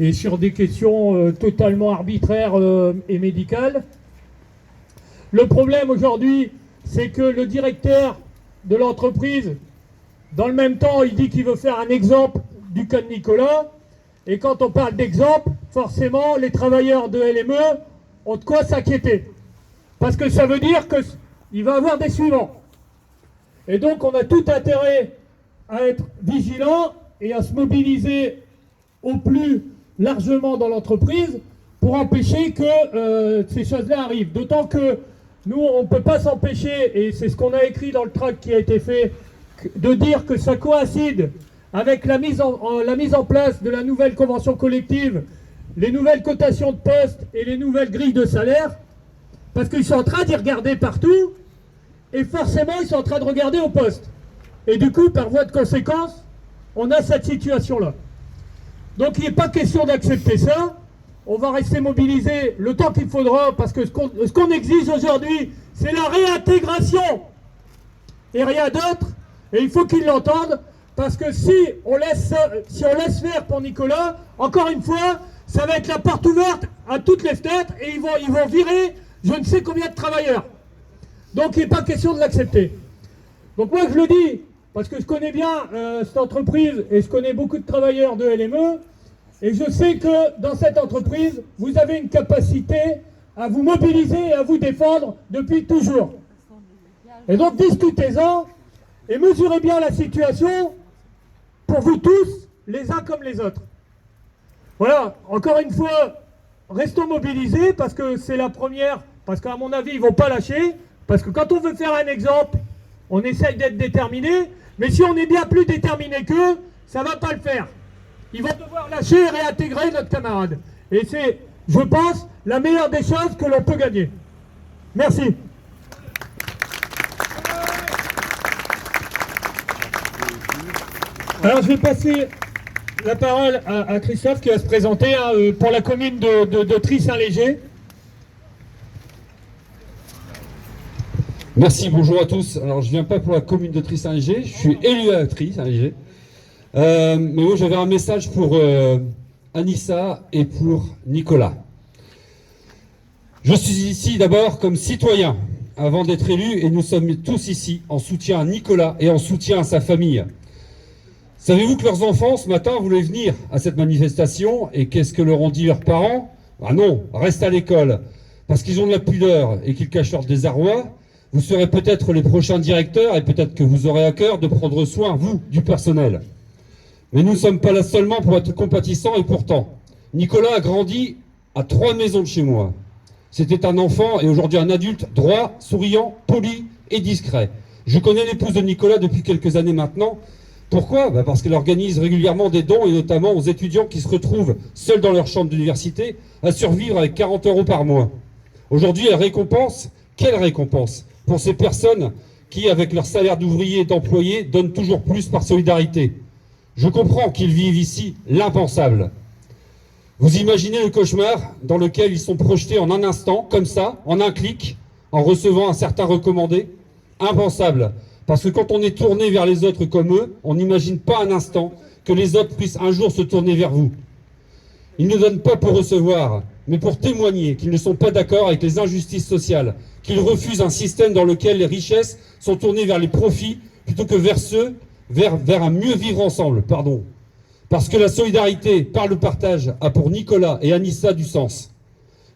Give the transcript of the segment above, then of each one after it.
et sur des questions totalement arbitraires et médicales. Le problème aujourd'hui, c'est que le directeur de l'entreprise, dans le même temps, il dit qu'il veut faire un exemple du cas de Nicolas. Et quand on parle d'exemple, forcément, les travailleurs de LME ont de quoi s'inquiéter. Parce que ça veut dire qu'il va avoir des suivants. Et donc, on a tout intérêt à être vigilant et à se mobiliser au plus largement dans l'entreprise pour empêcher que ces choses-là arrivent. D'autant que nous, on ne peut pas s'empêcher, et c'est ce qu'on a écrit dans le tract qui a été fait, de dire que ça coïncide avec la mise en place de la nouvelle convention collective, les nouvelles cotations de postes et les nouvelles grilles de salaire, parce qu'ils sont en train d'y regarder partout, et forcément ils sont en train de regarder au poste. Et du coup, par voie de conséquence, on a cette situation-là. Donc il n'est pas question d'accepter ça. On va rester mobilisé le temps qu'il faudra, parce que ce qu'on exige aujourd'hui, c'est la réintégration et rien d'autre. Et il faut qu'ils l'entendent, parce que si on laisse faire pour Nicolas, encore une fois, ça va être la porte ouverte à toutes les fenêtres et ils vont virer je ne sais combien de travailleurs. Donc il n'est pas question de l'accepter. Donc moi je le dis, parce que je connais bien cette entreprise et je connais beaucoup de travailleurs de LME, et je sais que dans cette entreprise, vous avez une capacité à vous mobiliser et à vous défendre depuis toujours. Et donc discutez-en et mesurez bien la situation pour vous tous, les uns comme les autres. Voilà, encore une fois, restons mobilisés parce que c'est la première, parce qu'à mon avis, ils ne vont pas lâcher, parce que quand on veut faire un exemple, on essaye d'être déterminé, mais si on est bien plus déterminé qu'eux, ça ne va pas le faire. Ils vont devoir lâcher et réintégrer notre camarade. Et c'est, je pense, la meilleure des choses que l'on peut gagner. Merci. Alors je vais passer la parole à Christophe qui va se présenter pour la commune de Try-Saint-Léger. Merci, bonjour à tous. Alors je ne viens pas pour la commune de Try-Saint-Léger, je suis élu à Try-Saint-Léger. Mais moi j'avais un message pour Anissa et pour Nicolas. Je suis ici d'abord comme citoyen avant d'être élu, et nous sommes tous ici en soutien à Nicolas et en soutien à sa famille. Savez-vous que leurs enfants ce matin voulaient venir à cette manifestation, et qu'est-ce que leur ont dit leurs parents? Ah non, reste à l'école, parce qu'ils ont de la pudeur et qu'ils cachent leur désarroi. Vous serez peut-être les prochains directeurs et peut-être que vous aurez à cœur de prendre soin, vous, du personnel. Mais nous ne sommes pas là seulement pour être compatissants, et pourtant, Nicolas a grandi à 3 maisons de chez moi. C'était un enfant et aujourd'hui un adulte droit, souriant, poli et discret. Je connais l'épouse de Nicolas depuis quelques années maintenant. Pourquoi? Parce qu'elle organise régulièrement des dons, et notamment aux étudiants qui se retrouvent seuls dans leur chambre d'université à survivre avec 40 € par mois. Aujourd'hui, elle récompense, quelle récompense pour ces personnes qui, avec leur salaire d'ouvrier et d'employé, donnent toujours plus par solidarité. Je comprends qu'ils vivent ici l'impensable. Vous imaginez le cauchemar dans lequel ils sont projetés en un instant, comme ça, en un clic, en recevant un certain recommandé? Impensable. Parce que quand on est tourné vers les autres comme eux, on n'imagine pas un instant que les autres puissent un jour se tourner vers vous. Ils ne donnent pas pour recevoir, mais pour témoigner qu'ils ne sont pas d'accord avec les injustices sociales, qu'ils refusent un système dans lequel les richesses sont tournées vers les profits plutôt que vers un mieux vivre ensemble, pardon. Parce que la solidarité par le partage a pour Nicolas et Anissa du sens.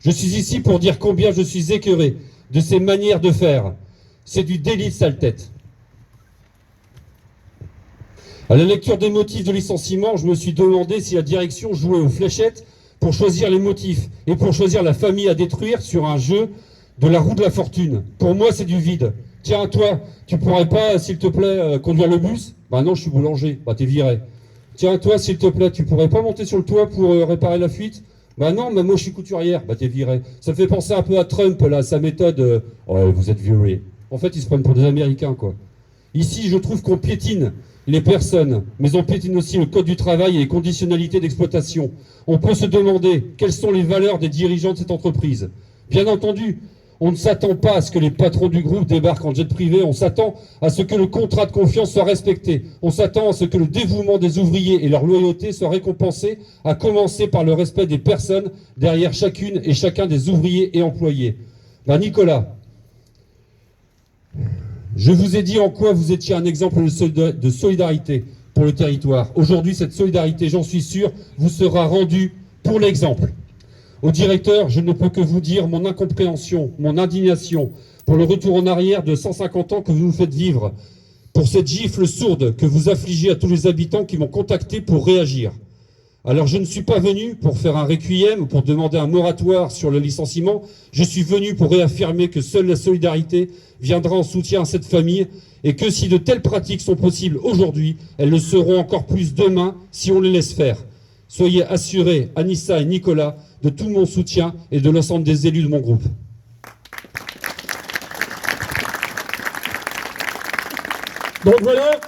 Je suis ici pour dire combien je suis écœuré de ces manières de faire. C'est du délit de sale tête. À la lecture des motifs de licenciement, je me suis demandé si la direction jouait aux fléchettes pour choisir les motifs et pour choisir la famille à détruire sur un jeu de la roue de la fortune. Pour moi, c'est du vide. Tiens, toi, tu pourrais pas, s'il te plaît, conduire le bus? Bah non, je suis boulanger. Bah t'es viré. Tiens, toi, s'il te plaît, tu pourrais pas monter sur le toit pour réparer la fuite? Bah non, mais moi je suis couturière. Bah t'es viré. Ça me fait penser un peu à Trump, là, sa méthode. Ouais, vous êtes viré. En fait, ils se prennent pour des Américains, quoi. Ici, je trouve qu'on piétine les personnes, mais on piétine aussi le code du travail et les conditionnalités d'exploitation. On peut se demander quelles sont les valeurs des dirigeants de cette entreprise. Bien entendu, On ne s'attend pas à ce que les patrons du groupe débarquent en jet privé, on s'attend à ce que le contrat de confiance soit respecté, on s'attend à ce que le dévouement des ouvriers et leur loyauté soient récompensés, à commencer par le respect des personnes derrière chacune et chacun des ouvriers et employés. Ben Nicolas, je vous ai dit en quoi vous étiez un exemple de solidarité pour le territoire. Aujourd'hui, cette solidarité, j'en suis sûr, vous sera rendue pour l'exemple. Au directeur, je ne peux que vous dire mon incompréhension, mon indignation pour le retour en arrière de 150 ans que vous nous faites vivre, pour cette gifle sourde que vous affligez à tous les habitants qui m'ont contacté pour réagir. Alors je ne suis pas venu pour faire un requiem ou pour demander un moratoire sur le licenciement, je suis venu pour réaffirmer que seule la solidarité viendra en soutien à cette famille et que si de telles pratiques sont possibles aujourd'hui, elles le seront encore plus demain si on les laisse faire. Soyez assurés, Anissa et Nicolas, de tout mon soutien et de l'ensemble des élus de mon groupe. Donc voilà.